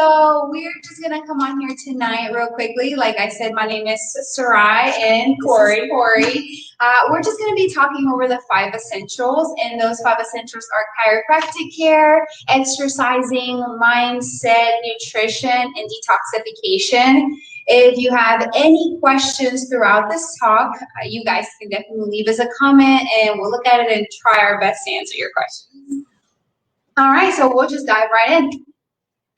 So we're just gonna come on here tonight real quickly. Like I said, my name is Sarai and Corey. We're just gonna be talking over the 5 essentials, and those 5 essentials are chiropractic care, exercising, mindset, nutrition, and detoxification. If you have any questions throughout this talk, you guys can definitely leave us a comment and we'll look at it and try our best to answer your questions. All right, so we'll just dive right in.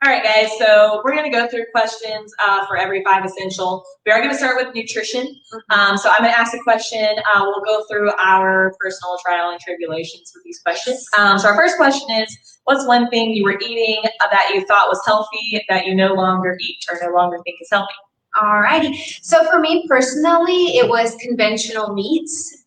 All right, guys, so we're going to go through questions for every 5 essential. We are going to start with nutrition. So I'm going to ask a question. We'll go through our personal trial and tribulations with these questions. So our first question is, what's one thing you were eating that you thought was healthy that you no longer eat or no longer think is healthy? Alrighty, so for me personally, it was conventional meats,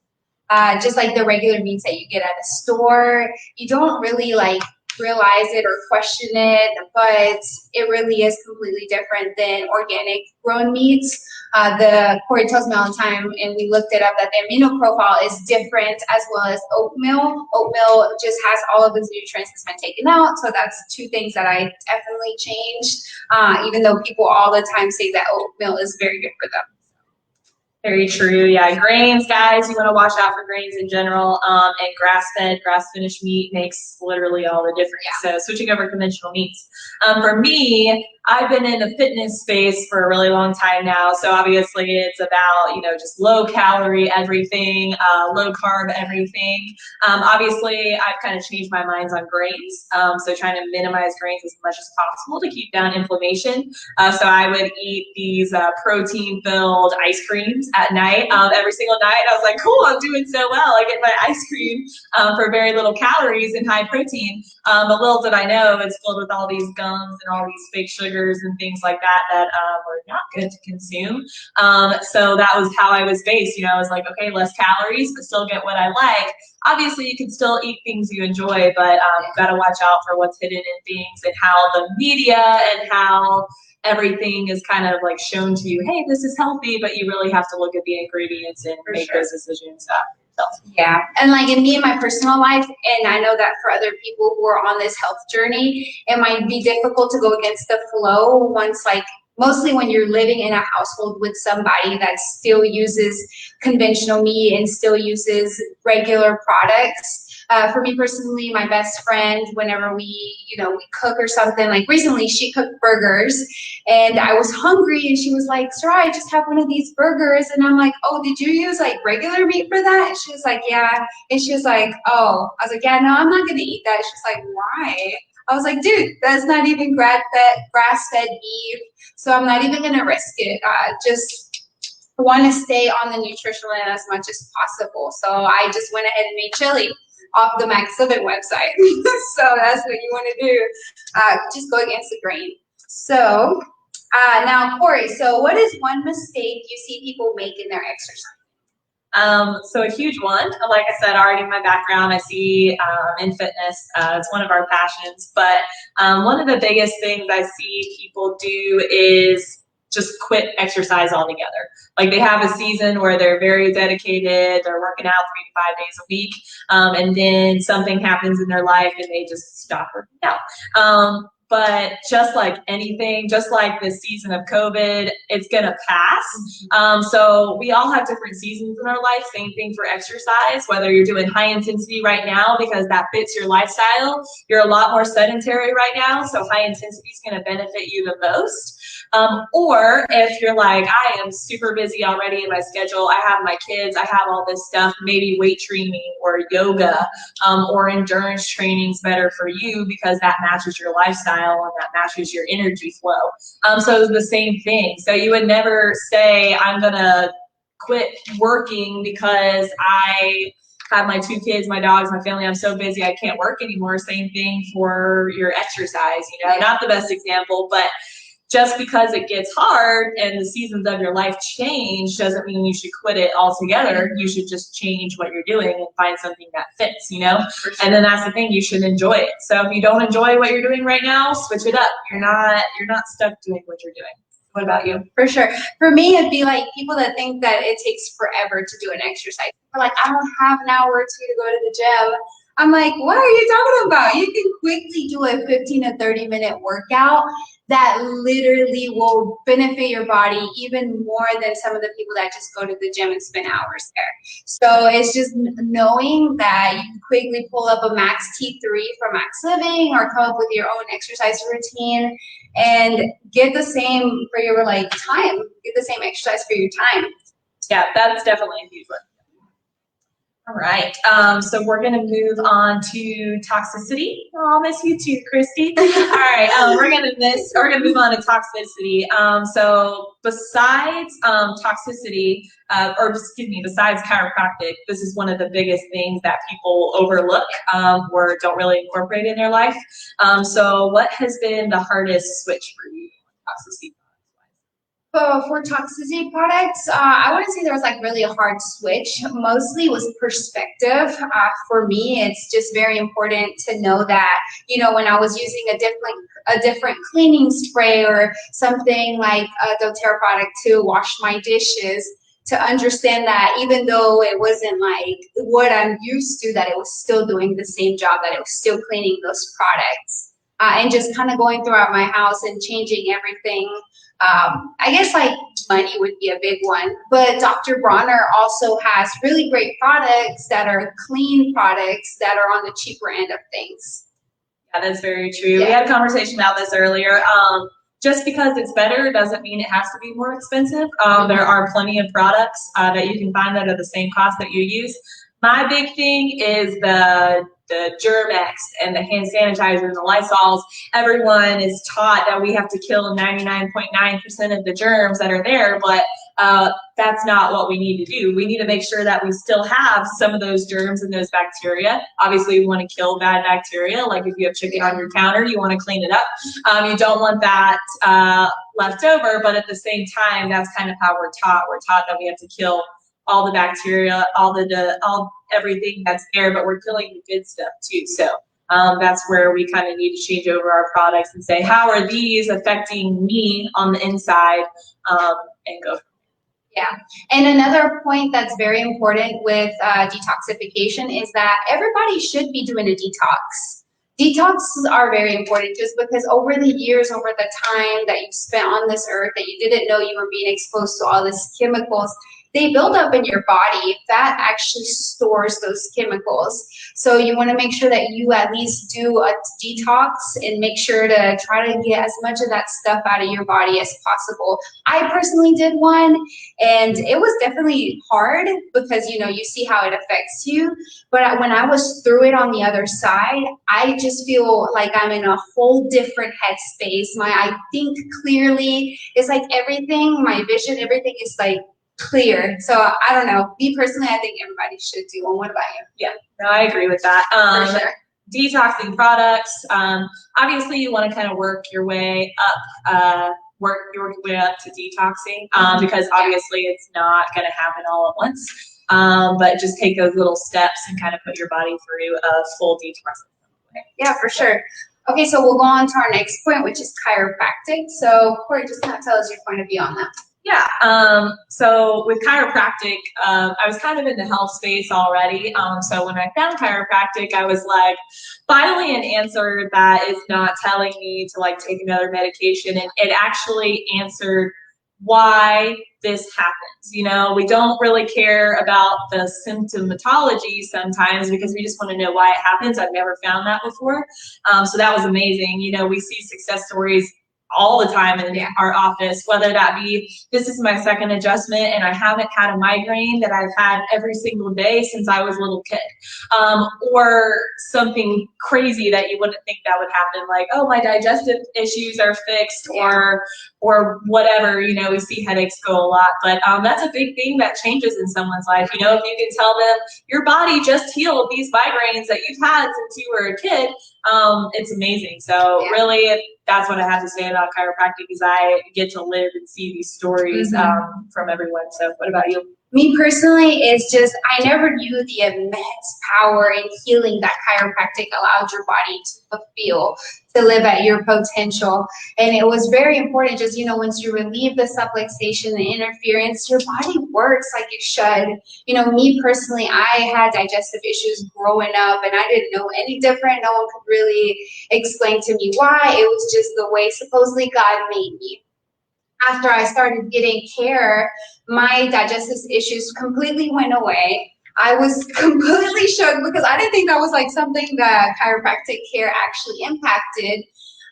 just like the regular meats that you get at a store. You don't really like realize it or question it, but it really is completely different than organic grown meats. Corey tells me all the time, and we looked it up, that the amino profile is different, as well as oatmeal. Oatmeal just has all of those nutrients that's been taken out, so that's 2 things that I definitely changed, even though people all the time say that oatmeal is very good for them. Very true. Yeah, grains, guys, you want to watch out for grains in general. And grass-fed, grass-finished meat makes literally all the difference. So switching over to conventional meats. For me, I've been in the fitness space for a really long time now. So obviously it's about, just low calorie everything, low carb everything. Obviously I've kind of changed my minds on grains. So trying to minimize grains as much as possible to keep down inflammation. So I would eat these protein-filled ice creams at night, every single night. I was like, cool, I'm doing so well. I get my ice cream for very little calories and high protein. But little did I know it's filled with all these gums and all these fake sugars and things like that were not good to consume. So that was how I was based. I was like, okay, less calories, but still get what I like. Obviously, you can still eat things you enjoy, but you've got to watch out for what's hidden in things and how the media and how everything is kind of like shown to you, hey, this is healthy, but you really have to look at the ingredients and make those decisions. Yeah, and like in me and my personal life, and I know that for other people who are on this health journey, it might be difficult to go against the flow once, like, mostly when you're living in a household with somebody that still uses conventional meat and still uses regular products. For me personally, my best friend, whenever we cook or something, like recently she cooked burgers and I was hungry and she was like, Sarai, I just have one of these burgers. And I'm like, oh, did you use like regular meat for that? And she was like, yeah. And she was like, oh, I was like, yeah, no, I'm not going to eat that. She's like, why? I was like, dude, that's not even grass-fed beef. So I'm not even going to risk it. Just want to stay on the nutritional end as much as possible. So I just went ahead and made chili off the Max Living website. So that's what you want to do. Just go against the grain. So now, Corey, so what is one mistake you see people make in their exercise? So a huge one, like I said, already in my background, I see in fitness, it's one of our passions, but one of the biggest things I see people do is just quit exercise altogether. Like they have a season where they're very dedicated, they're working out 3 to 5 days a week, and then something happens in their life and they just stop working out. But just like anything, just like this season of COVID, it's gonna pass. So we all have different seasons in our life. Same thing for exercise, whether you're doing high intensity right now because that fits your lifestyle. You're a lot more sedentary right now, so high intensity is gonna benefit you the most. Or if you're like, I am super busy already in my schedule, I have my kids, I have all this stuff, maybe weight training or yoga or endurance training is better for you because that matches your lifestyle and that matches your energy flow. So it's the same thing. So you would never say, I'm gonna quit working because I have my 2 kids, my dogs, my family, I'm so busy I can't work anymore. Same thing for your exercise, not the best example, but just because it gets hard and the seasons of your life change doesn't mean you should quit it altogether. You should just change what you're doing and find something that fits, Sure. And then that's the thing, you should enjoy it. So if you don't enjoy what you're doing right now, switch it up. You're not stuck doing what you're doing. What about you? For sure. For me, it'd be like people that think that it takes forever to do an exercise. They're like, I don't have an hour or 2 to go to the gym. I'm like, what are you talking about? You can quickly do a 15 to 30-minute workout that literally will benefit your body even more than some of the people that just go to the gym and spend hours there. So it's just knowing that you can quickly pull up a max T3 for max living or come up with your own exercise routine and get the same for your time, get the same exercise for your time. Yeah, that's definitely a huge one. All right, so we're gonna move on to toxicity. Oh, I'll miss you too, Christy. All right, we're gonna move on to toxicity. So besides toxicity, besides chiropractic, this is one of the biggest things that people overlook or don't really incorporate in their life. So what has been the hardest switch for you on toxicity? For toxicity products, I wouldn't say there was really a hard switch. Mostly was perspective. For me, it's just very important to know that, when I was using a different cleaning spray or something like a doTERRA product to wash my dishes, to understand that even though it wasn't what I'm used to, that it was still doing the same job, that it was still cleaning those products. And just kind of going throughout my house and changing everything. I guess money would be a big one, but Dr. Bronner also has really great products that are clean products that are on the cheaper end of things. Yeah, that's very true. Yeah. We had a conversation about this earlier. Just because it's better doesn't mean it has to be more expensive. There are plenty of products that you can find that are the same cost that you use. My big thing is the Germ-X and the hand sanitizer and the Lysols. Everyone is taught that we have to kill 99.9% of the germs that are there, but that's not what we need to do. We need to make sure that we still have some of those germs and those bacteria. Obviously, we want to kill bad bacteria. Like if you have chicken on your counter, you want to clean it up. You don't want that left over, but at the same time, that's kind of how we're taught. We're taught that we have to kill all the bacteria, all everything that's there, but we're killing the good stuff too. So that's where we kind of need to change over our products and say, how are these affecting me on the inside, and go. Yeah, and another point that's very important with detoxification is that everybody should be doing a detox. Detoxes are very important just because over the years, over the time that you spent on this earth, that you didn't know you were being exposed to all these chemicals, they build up in your body. Fat actually stores those chemicals. So you want to make sure that you at least do a detox and make sure to try to get as much of that stuff out of your body as possible. I personally did one, and it was definitely hard because, you see how it affects you. But when I was through it on the other side, I just feel like I'm in a whole different headspace. I think clearly. It's everything, my vision, everything is clear. So I don't know. Me personally, I think everybody should do one. What about you? Yeah, no, I agree with that. For sure. Detoxing products. Obviously, you want to kind of work your way up. Work your way up to detoxing because obviously it's not going to happen all at once. But just take those little steps and kind of put your body through a full detox. Yeah, for sure. Okay, so we'll go on to our next point, which is chiropractic. So Corey, just kind of tell us your point of view on that. Yeah, so with chiropractic, I was kind of in the health space already. So when I found chiropractic, I was like, finally an answer that is not telling me to take another medication. And it actually answered why this happens. We don't really care about the symptomatology sometimes because we just want to know why it happens. I've never found that before. So that was amazing. We see success stories all the time in our office, whether that be, this is my second adjustment and I haven't had a migraine that I've had every single day since I was a little kid, or something crazy that you wouldn't think that would happen, like, oh, my digestive issues are fixed, or whatever. We see headaches go a lot, but that's a big thing that changes in someone's life. If you can tell them your body just healed these migraines that you've had since you were a kid, it's amazing. So really, that's what I have to say about chiropractic, is I get to live and see these stories from everyone. So what about you? Me personally, it's just, I never knew the immense power and healing that chiropractic allowed your body to fulfill, to live at your potential. And it was very important, just, you know, once you relieve the subluxation, the interference, your body works like it should. You know, me personally, I had digestive issues growing up and I didn't know any different. No one could really explain to me why. It was just the way supposedly God made me. After I started getting care, my digestive issues completely went away. I was completely shook because I didn't think that was like something that chiropractic care actually impacted.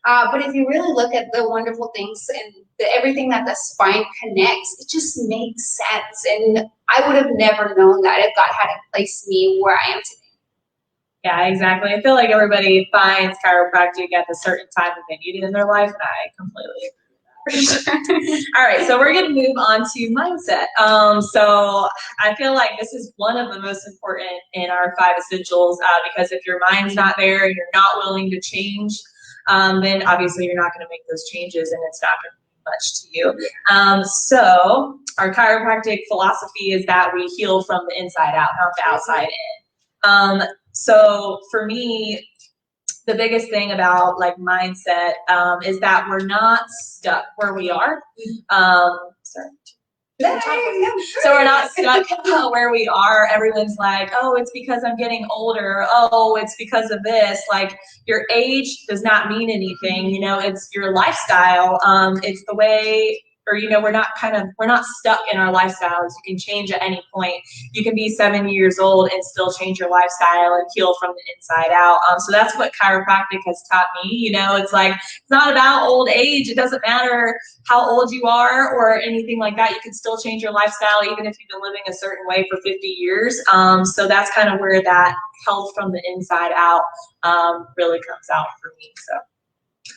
But if you really look at the wonderful things and everything that the spine connects, it just makes sense. And I would have never known that if God hadn't placed me where I am today. Yeah, exactly. I feel like everybody finds chiropractic at a certain time that they need it in their life, and I completely agree. All right, so we're going to move on to mindset. So I feel like this is one of the most important in our 5 essentials because if your mind's not there and you're not willing to change, then obviously you're not going to make those changes and it's not going to mean much to you. So our chiropractic philosophy is that we heal from the inside out, not the outside in. So for me, the biggest thing about like mindset is that we're not stuck where we are. Sorry. So we're not stuck where we are. Everyone's like, oh, it's because I'm getting older. Oh, it's because of this. Like your age does not mean anything. You know, it's your lifestyle. It's the way, or, you know, we're not stuck in our lifestyles. You can change at any point. You can be 70 years old and still change your lifestyle and heal from the inside out. So that's what chiropractic has taught me. You know, it's like, it's not about old age. It doesn't matter how old you are or anything like that. You can still change your lifestyle even if you've been living a certain way for 50 years. So that's kind of where that health from the inside out really comes out for me. So.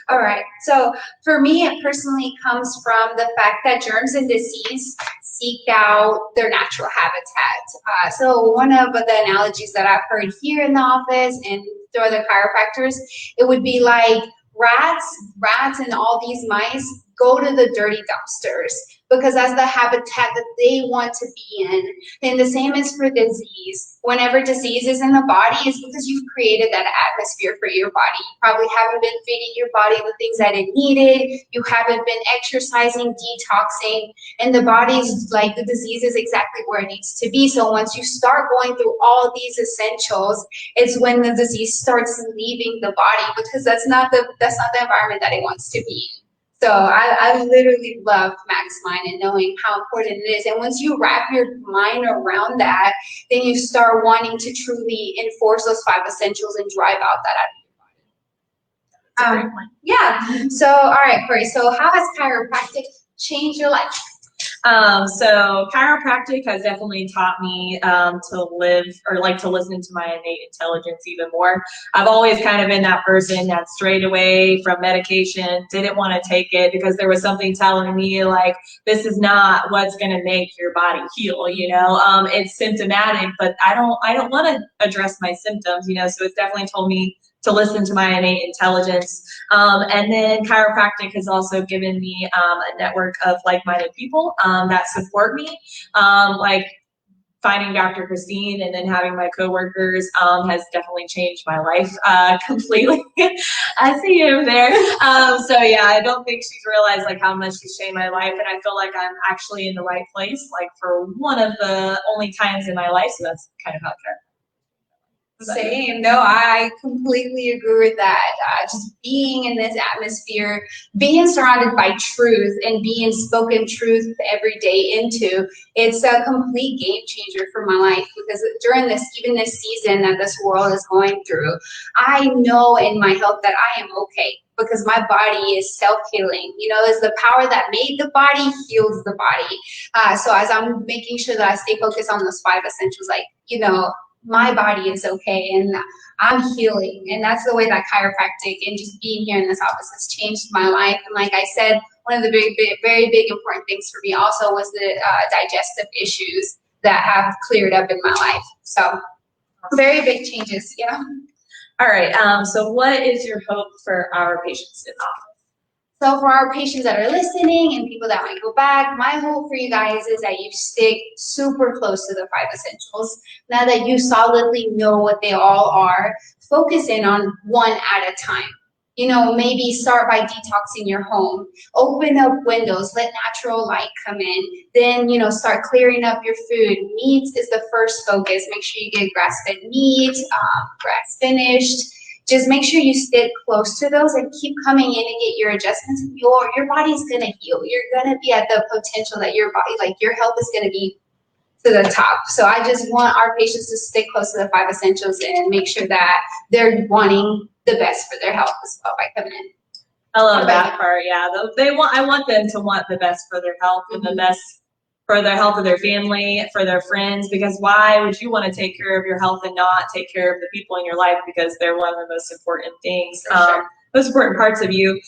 All right, so for me, it personally comes from the fact that germs and disease seek out their natural habitat. So one of the analogies that I've heard here in the office and through other chiropractors, it would be like rats and all these mice go to the dirty dumpsters because that's the habitat that they want to be in. And the same is for disease. Whenever disease is in the body, it's because you've created that atmosphere for your body. You probably haven't been feeding your body the things that it needed. You haven't been exercising, detoxing, and the body's like, the disease is exactly where it needs to be. So once you start going through all these essentials, it's when the disease starts leaving the body because that's not the environment that it wants to be in. So I literally love Max Mind and knowing how important it is. And once you wrap your mind around that, then you start wanting to truly enforce those 5 essentials and drive out that out of your body. Yeah. So, all right, Corey. So how has chiropractic changed your life? So chiropractic has definitely taught me to live or like to listen to my innate intelligence even more. I've always kind of been that person that strayed away from medication, didn't want to take it because there was something telling me like, this is not what's going to make your body heal, you know. It's symptomatic, but I don't want to address my symptoms, you know, so it's definitely told me to listen to my innate intelligence. And then chiropractic has also given me a network of like-minded people that support me. Like finding Dr. Christine and then having my coworkers has definitely changed my life completely. I see you there. So yeah, I don't think she's realized like how much she's changed my life, and I feel like I'm actually in the right place, like for one of the only times in my life. So that's kind of how Same. No, I completely agree with that. Just being in this atmosphere, being surrounded by truth and being spoken truth every day into, it's a complete game changer for my life because during this season that this world is going through, I know in my health that I am okay because my body is self-healing. You know, there's the power that made the body heals the body. So as I'm making sure that I stay focused on those 5 essentials, like, you know, my body is okay and I'm healing. And that's the way that chiropractic and just being here in this office has changed my life. And like I said, one of the very big important things for me also was the digestive issues that have cleared up in my life. So very big changes, yeah. All right, so what is your hope for our patients in office? So for our patients that are listening and people that might go back, my hope for you guys is that you stick super close to the 5 essentials. Now that you solidly know what they all are, focus in on one at a time. You know, maybe start by detoxing your home, open up windows, let natural light come in, then, you know, start clearing up your food. Meats is the first focus. Make sure you get grass-fed meat, grass finished. Just make sure you stick close to those and keep coming in and get your adjustments. Your body's gonna heal. You're gonna be at the potential that your body, like your health is gonna be to the top. So I just want our patients to stick close to the 5 essentials and make sure that they're wanting the best for their health as well by coming in. I love that part. Yeah, I want them to want the best for their health and the best for their health of their family, for their friends, because why would you want to take care of your health and not take care of the people in your life, because they're one of the most important things, most important parts of you.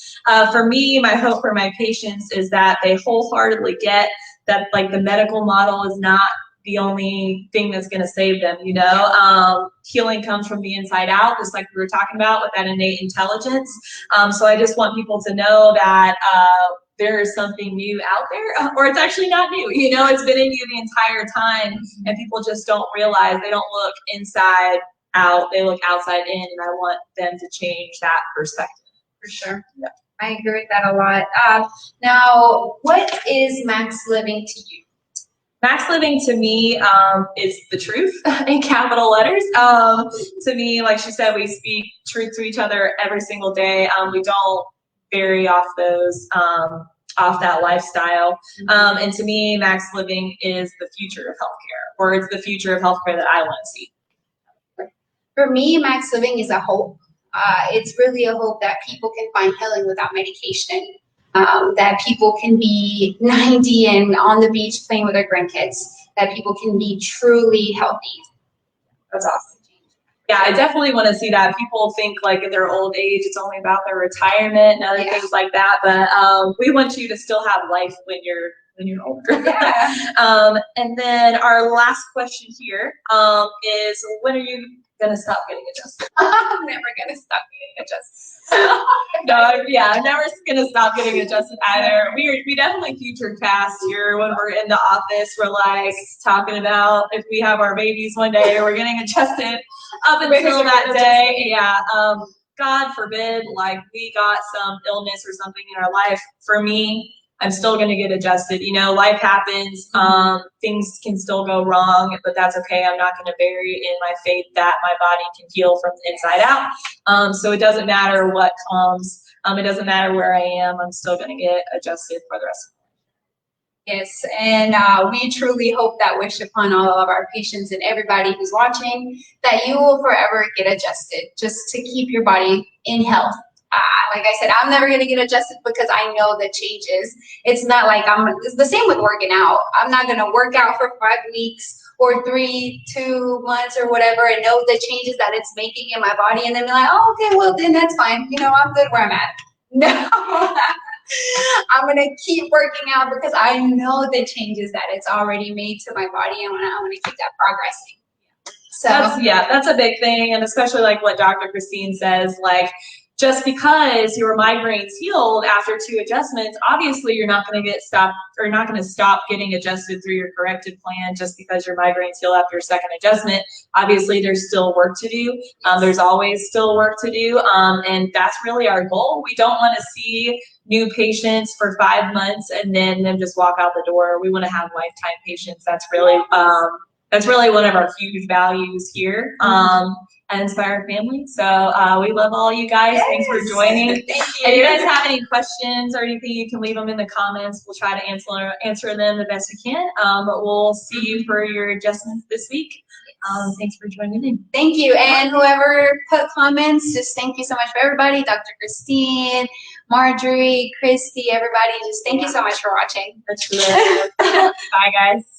For me, my hope for my patients is that they wholeheartedly get that, like, the medical model is not the only thing that's going to save them. You know, healing comes from the inside out, just like we were talking about with that innate intelligence. So I just want people to know that there is something new out there, or it's actually not new. You know, it's been in you the entire time, and people just don't realize. They don't look inside out, they look outside in, and I want them to change that perspective. For sure. Yeah. I agree with that a lot. Now, what is max living to you? Max living to me is the truth in capital letters. To me, like she said, we speak truth to each other every single day. We don't vary off those, off that lifestyle. And to me, max living is the future of healthcare, or it's the future of healthcare that I want to see. For me, max living is a hope. It's really a hope that people can find healing without medication. That people can be 90 and on the beach playing with their grandkids, that people can be truly healthy. That's awesome. Yeah, I definitely want to see that. People think like in their old age, it's only about their retirement and other things like that. But we want you to still have life when you're older. Yeah. And then our last question here is, when are you gonna stop getting adjusted? I'm never gonna stop getting adjusted. No, yeah, I'm never gonna stop getting adjusted either. We definitely future cast here when we're in the office. We're like talking about if we have our babies one day, we're getting adjusted up until that day. Yeah. God forbid, like we got some illness or something in our life. For me, I'm still going to get adjusted. You know, life happens. Things can still go wrong, but that's okay. I'm not going to bury in my faith that my body can heal from the inside out. So it doesn't matter what comes. It doesn't matter where I am. I'm still going to get adjusted for the rest of my life. Yes, and we truly hope that wish upon all of our patients and everybody who's watching, that you will forever get adjusted, just to keep your body in health. Like I said, I'm never going to get adjusted because I know the changes. It's not like it's the same with working out. I'm not going to work out for 5 weeks or 2 months or whatever and know the changes that it's making in my body and then be like, oh, okay, well, then that's fine. You know, I'm good where I'm at. No, I'm going to keep working out because I know the changes that it's already made to my body, and I want to keep that progressing. So that's a big thing, and especially like what Dr. Christine says, like, just because your migraines healed after 2 adjustments, obviously you're not going to stop getting adjusted through your corrected plan just because your migraines heal after your 2nd adjustment. Obviously, there's still work to do. There's always still work to do, and that's really our goal. We don't want to see new patients for 5 months and then them just walk out the door. We want to have lifetime patients. That's really one of our huge values here. And Inspire Family. So we love all you guys. Yes. Thanks for joining. Thank you. If you guys have any questions or anything, you can leave them in the comments. We'll try to answer them the best we can. But we'll see you for your adjustments this week. Thanks for joining in. Thank you. And whoever put comments, just thank you so much for everybody. Dr. Christine, Marjorie, Christy, everybody. Just thank you so much for watching. Bye, guys.